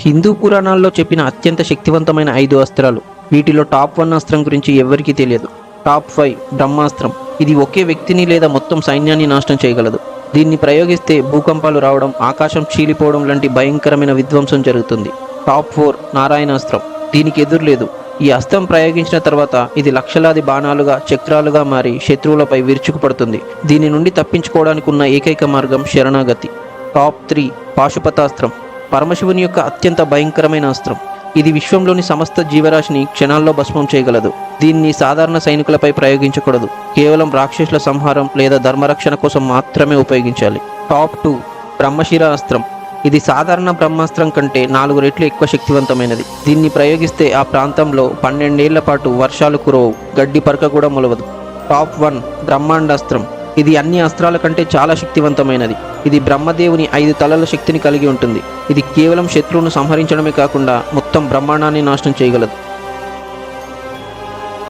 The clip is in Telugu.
హిందూ పురాణాల్లో చెప్పిన అత్యంత శక్తివంతమైన 5 అస్త్రాలు. వీటిలో టాప్ 1 అస్త్రం గురించి ఎవ్వరికీ తెలియదు. టాప్ 5 బ్రహ్మాస్త్రం. ఇది ఒకే వ్యక్తిని లేదా మొత్తం సైన్యాన్ని నాశనం చేయగలదు. దీన్ని ప్రయోగిస్తే భూకంపాలు రావడం, ఆకాశం చీలిపోవడం లాంటి భయంకరమైన విధ్వంసం జరుగుతుంది. టాప్ 4 నారాయణాస్త్రం. దీనికి ఎదురులేదు. ఈ అస్త్రం ప్రయోగించిన తర్వాత ఇది లక్షలాది బాణాలుగా, చక్రాలుగా మారి శత్రువులపై విరుచుకుపడుతుంది. దీని నుండి తప్పించుకోవడానికి ఉన్న ఏకైక మార్గం శరణాగతి. టాప్ 3 పాశుపతాస్త్రం. పరమశివుని యొక్క అత్యంత భయంకరమైన అస్త్రం. ఇది విశ్వంలోని సమస్త జీవరాశిని క్షణాల్లో భస్మం చేయగలదు. దీన్ని సాధారణ సైనికులపై ప్రయోగించకూడదు. కేవలం రాక్షసుల సంహారం లేదా ధర్మరక్షణ కోసం మాత్రమే ఉపయోగించాలి. టాప్ 2 బ్రహ్మశిర అస్త్రం. ఇది సాధారణ బ్రహ్మాస్త్రం కంటే 4 రెట్లు ఎక్కువ శక్తివంతమైనది. దీన్ని ప్రయోగిస్తే ఆ ప్రాంతంలో 12 ఏళ్ల పాటు వర్షాలు కురవవు, గడ్డి పరక కూడా మొలవదు. టాప్ 1 బ్రహ్మాండాస్త్రం. ఇది అన్ని అస్త్రాల కంటే చాలా శక్తివంతమైనది. ఇది బ్రహ్మదేవుని 5 తలల శక్తిని కలిగి ఉంటుంది. ఇది కేవలం శత్రువును సంహరించడమే కాకుండా మొత్తం బ్రహ్మాండాన్ని నాశనం చేయగలదు.